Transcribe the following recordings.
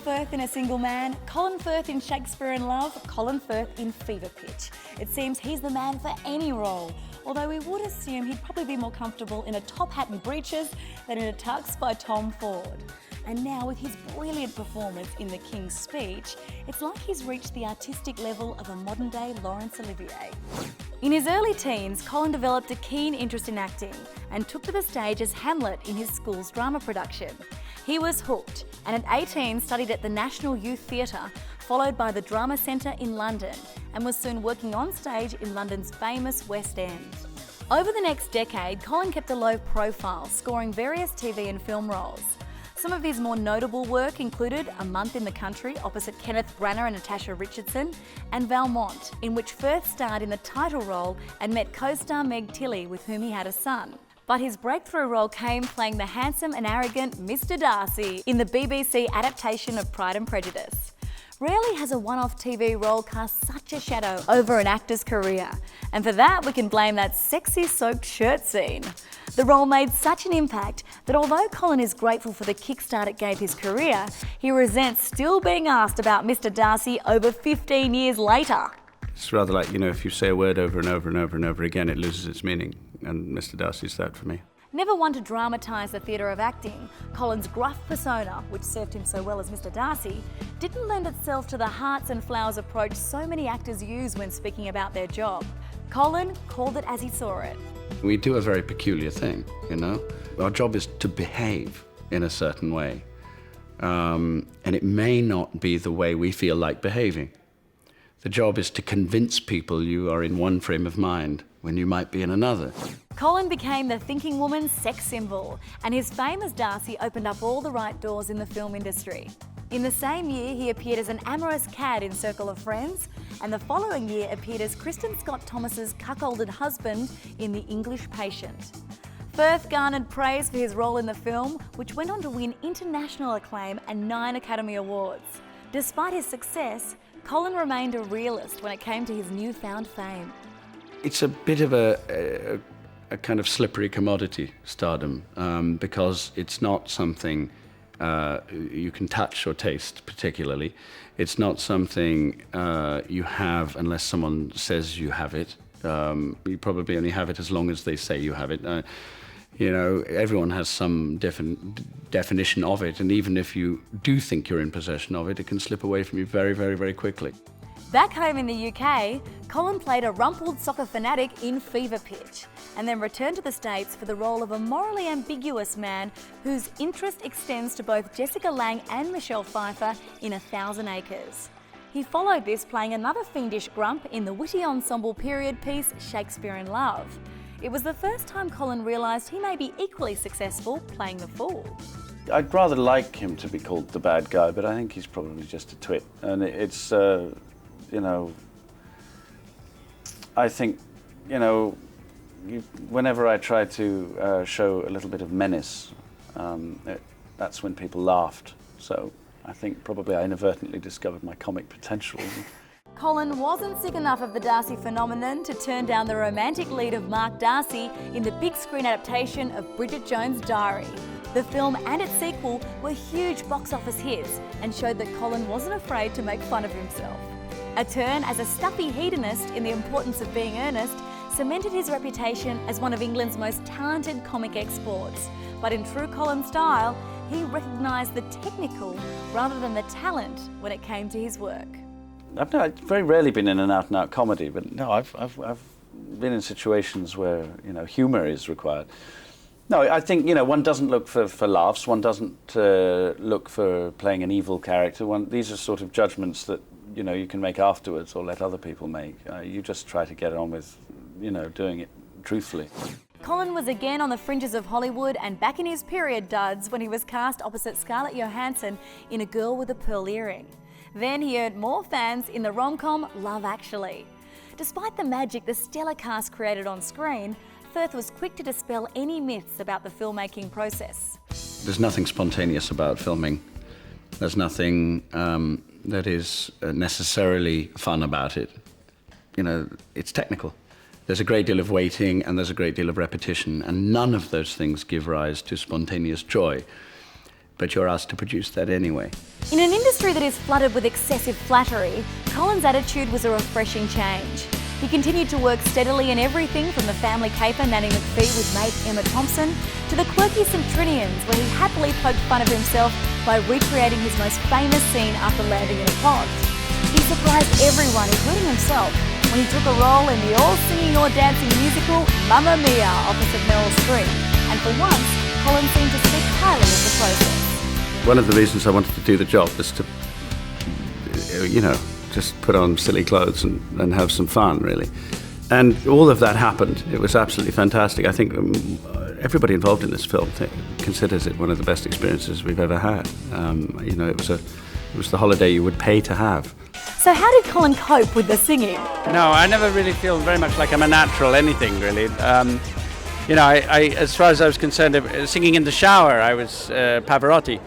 Firth in A Single Man, Colin Firth in Shakespeare in Love, Colin Firth in Fever Pitch. It seems he's the man for any role, although we would assume he'd probably be more comfortable in a top hat and breeches than in a tux by Tom Ford. And now with his brilliant performance in The King's Speech, it's like he's reached the artistic level of a modern-day Laurence Olivier. In his early teens, Colin developed a keen interest in acting and took to the stage as Hamlet in his school's drama production. He was hooked and at 18 studied at the National Youth Theatre, followed by the Drama Centre in London, and was soon working on stage in London's famous West End. Over the next decade, Colin kept a low profile, scoring various TV and film roles. Some of his more notable work included A Month in the Country opposite Kenneth Branagh and Natasha Richardson, and Valmont, in which Firth starred in the title role and met co-star Meg Tilly, with whom he had a son. But his breakthrough role came playing the handsome and arrogant Mr. Darcy in the BBC adaptation of Pride and Prejudice. Rarely has a one-off TV role cast such a shadow over an actor's career, and for that we can blame that sexy soaked shirt scene. The role made such an impact that although Colin is grateful for the kickstart it gave his career, he resents still being asked about Mr. Darcy over 15 years later. It's rather like, if you say a word over and over and over and over again, it loses its meaning, and Mr. Darcy's that for me. Never one to dramatise the theatre of acting, Colin's gruff persona, which served him so well as Mr. Darcy, didn't lend itself to the hearts and flowers approach so many actors use when speaking about their job. Colin called it as he saw it. We do a very peculiar thing, Our job is to behave in a certain way, and it may not be the way we feel like behaving. The job is to convince people you are in one frame of mind when you might be in another. Colin became the thinking woman's sex symbol, and his fame as Darcy opened up all the right doors in the film industry. In the same year, he appeared as an amorous cad in Circle of Friends, and the following year appeared as Kristen Scott Thomas's cuckolded husband in The English Patient. Firth garnered praise for his role in the film, which went on to win international acclaim and 9 Academy Awards. Despite his success, Colin remained a realist when it came to his newfound fame. It's a bit of a kind of slippery commodity, stardom, because it's not something you can touch or taste particularly. It's not something you have unless someone says you have it. You probably only have it as long as they say you have it. Everyone has some definition of it, and even if you do think you're in possession of it, it can slip away from you very, very, very quickly. Back home in the UK, Colin played a rumpled soccer fanatic in Fever Pitch, and then returned to the States for the role of a morally ambiguous man whose interest extends to both Jessica Lange and Michelle Pfeiffer in 1,000 Acres. He followed this playing another fiendish grump in the witty ensemble period piece Shakespeare in Love. It was the first time Colin realised he may be equally successful playing the fool. I'd rather like him to be called the bad guy, but I think he's probably just a twit. And it's, I think, whenever I try to show a little bit of menace, that's when people laughed. So I think probably I inadvertently discovered my comic potential. Colin wasn't sick enough of the Darcy phenomenon to turn down the romantic lead of Mark Darcy in the big screen adaptation of Bridget Jones' Diary. The film and its sequel were huge box office hits and showed that Colin wasn't afraid to make fun of himself. A turn as a stuffy hedonist in The Importance of Being Earnest cemented his reputation as one of England's most talented comic exports. But in true Colin style, he recognised the technical rather than the talent when it came to his work. I've very rarely been in an out-and-out comedy, but no, I've been in situations where humour is required. No, I think one doesn't look for laughs. One doesn't look for playing an evil character. These are sort of judgments that you can make afterwards or let other people make. You just try to get on with doing it truthfully. Colin was again on the fringes of Hollywood and back in his period duds when he was cast opposite Scarlett Johansson in A Girl with a Pearl Earring. Then he earned more fans in the rom-com Love Actually. Despite the magic the stellar cast created on screen, Firth was quick to dispel any myths about the filmmaking process. There's nothing spontaneous about filming. There's nothing that is necessarily fun about it. It's technical. There's a great deal of waiting and there's a great deal of repetition, and none of those things give rise to spontaneous joy. but you're asked to produce that anyway. In an industry that is flooded with excessive flattery, Colin's attitude was a refreshing change. He continued to work steadily in everything from the family caper Nanny McPhee with mate Emma Thompson to the quirky Centrinians, where he happily poked fun of himself by recreating his most famous scene after landing in a pod. He surprised everyone, including himself, when he took a role in the all-singing or dancing musical Mamma Mia opposite Meryl Streep. And for once, Colin seemed to speak highly of the process. One of the reasons I wanted to do the job was to, just put on silly clothes and have some fun, really. And all of that happened. It was absolutely fantastic. I think everybody involved in this film considers it one of the best experiences we've ever had. It was the holiday you would pay to have. So how did Colin cope with the singing? No, I never really feel very much like I'm a natural anything, really. I as far as I was concerned, singing in the shower, I was Pavarotti.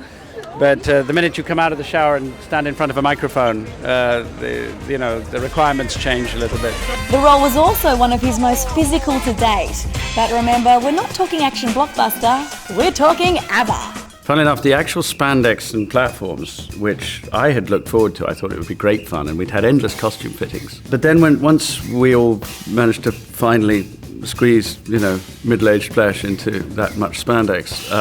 But the minute you come out of the shower and stand in front of a microphone, the requirements change a little bit. The role was also one of his most physical to date. But remember, we're not talking action blockbuster, we're talking ABBA. Funnily enough, the actual spandex and platforms, which I had looked forward to, I thought it would be great fun, and we'd had endless costume fittings. But then once we all managed to finally squeeze, middle-aged flesh into that much spandex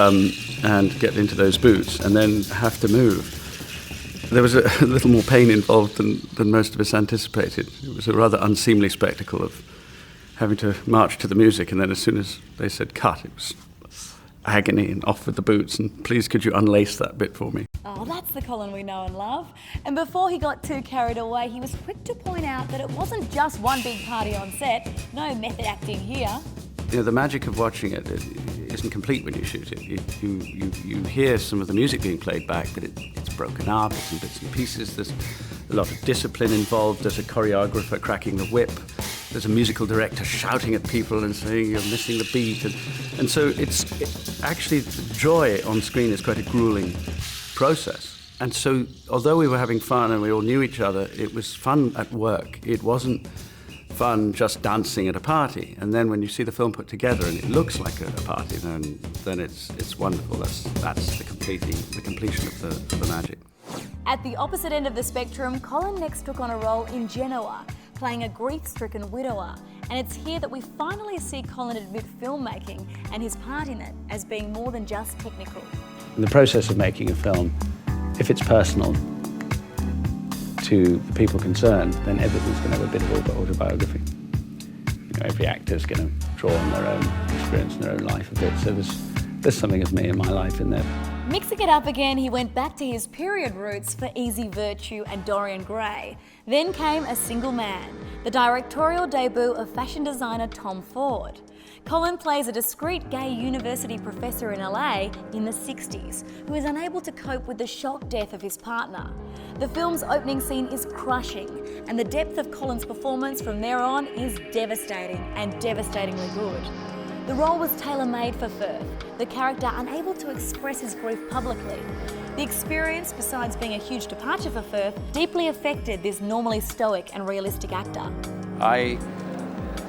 and get into those boots and then have to move, there was a little more pain involved than most of us anticipated. It was a rather unseemly spectacle of having to march to the music, and then as soon as they said cut, it was agony and off with the boots, and please could you unlace that bit for me. Oh, that's the Colin we know and love. And before he got too carried away, he was quick to point out that it wasn't just one big party on set, no method acting here. The magic of watching it isn't complete when you shoot it. You hear some of the music being played back, but it's broken up, it's in bits and pieces. There's a lot of discipline involved. There's a choreographer cracking the whip. There's a musical director shouting at people and saying you're missing the beat. And so it's actually, the joy on screen is quite a grueling process. And so although we were having fun and we all knew each other, it was fun at work. It wasn't fun just dancing at a party. And then when you see the film put together and it looks like a party, then it's wonderful. That's the completion of the magic. At the opposite end of the spectrum, Colin next took on a role in Genoa, playing a grief-stricken widower. And it's here that we finally see Colin admit filmmaking and his part in it as being more than just technical. In the process of making a film, if it's personal to the people concerned, then everything's going to have a bit of autobiography. Every actor's going to draw on their own experience and their own life a bit. So there's something of me and my life in there. Mixing it up again, he went back to his period roots for Easy Virtue and Dorian Gray. Then came A Single Man, the directorial debut of fashion designer Tom Ford. Colin plays a discreet gay university professor in LA in the 60s who is unable to cope with the shock death of his partner. The film's opening scene is crushing, and the depth of Colin's performance from there on is devastating and devastatingly good. The role was tailor-made for Firth, the character unable to express his grief publicly. The experience, besides being a huge departure for Firth, deeply affected this normally stoic and realistic actor. I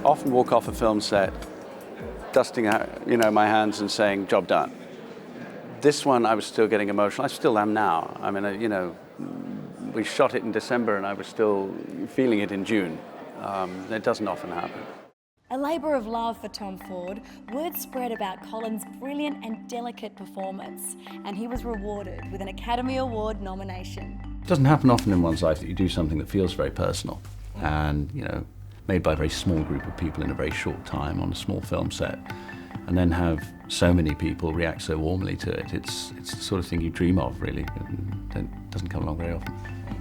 often walk off a film set dusting out, my hands and saying, job done. This one, I was still getting emotional. I still am now. I mean, we shot it in December and I was still feeling it in June. It doesn't often happen. A labour of love for Tom Ford, word spread about Colin's brilliant and delicate performance, and he was rewarded with an Academy Award nomination. It doesn't happen often in one's life that you do something that feels very personal and, made by a very small group of people in a very short time on a small film set, and then have so many people react so warmly to it. It's the sort of thing you dream of, really. It doesn't come along very often.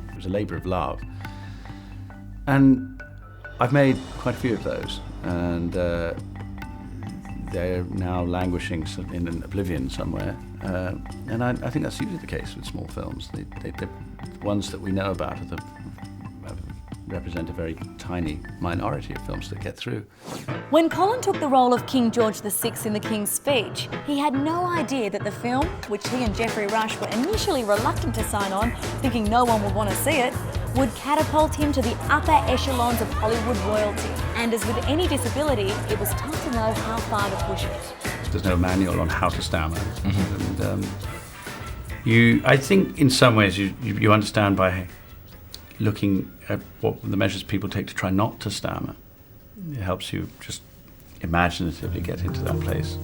It was a labour of love. And I've made quite a few of those, and they're now languishing in an oblivion somewhere. And I think that's usually the case with small films. The ones that we know about represent a very tiny minority of films that get through. When Colin took the role of King George VI in The King's Speech, he had no idea that the film, which he and Geoffrey Rush were initially reluctant to sign on, thinking no one would want to see it, would catapult him to the upper echelons of Hollywood royalty. And as with any disability, it was tough to know how far to push it. There's no manual on how to stammer. And I think in some ways you understand by looking at what the measures people take to try not to stammer. It helps you just imaginatively get into that place.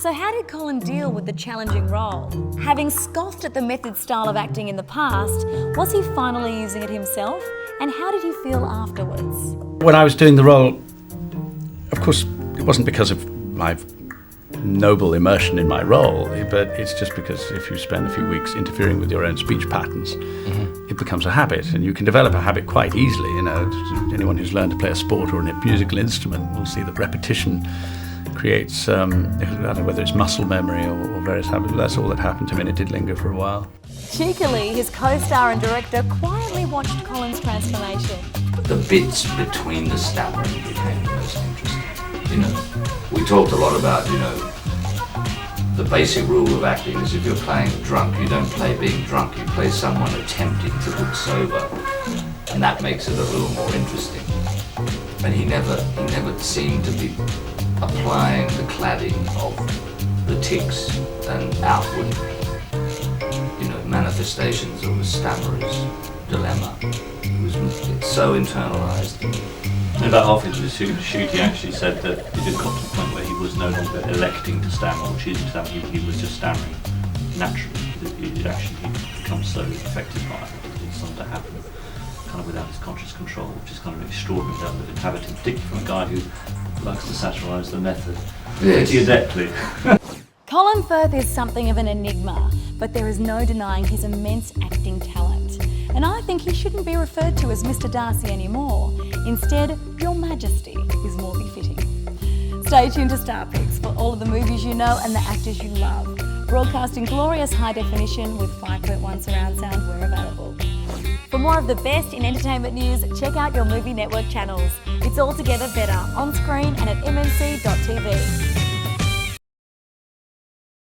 So how did Colin deal with the challenging role? Having scoffed at the method style of acting in the past, was he finally using it himself? And how did he feel afterwards? When I was doing the role, of course, it wasn't because of my noble immersion in my role, but it's just because if you spend a few weeks interfering with your own speech patterns, it becomes a habit, and you can develop a habit quite easily. You know, anyone who's learned to play a sport or a musical instrument will see that repetition creates, I don't know whether it's muscle memory or various habits. That's all that happened to me, and it did linger for a while. Cheekily, his co-star and director quietly watched Colin's transformation. The bits between the stammering became the most interesting. You know, we talked a lot about, you know, the basic rule of acting is if you're playing drunk, you don't play being drunk, you play someone attempting to look sober, and that makes it a little more interesting. And he never seemed to be applying the cladding of the tics and outward, you know, manifestations of the stammerer's dilemma. It's so internalized. And about halfway through the shoot, he actually said that it had got to the point where he was no longer electing to stammer or choosing to stammer, he was just stammering naturally. He'd become so affected by it that it started to happen kind of without his conscious control, which is kind of an extraordinary level of inhabiting, particularly from a guy who likes to satirise the method pretty adeptly. Colin Firth is something of an enigma, but there is no denying his immense acting talent. And I think he shouldn't be referred to as Mr. Darcy anymore. Instead, Your Majesty is more befitting. Stay tuned to Star Picks for all of the movies you know and the actors you love. Broadcasting glorious high definition with 5.1 surround sound where available. For more of the best in entertainment news, check out your Movie Network channels. It's all together better on screen and at mmc.tv.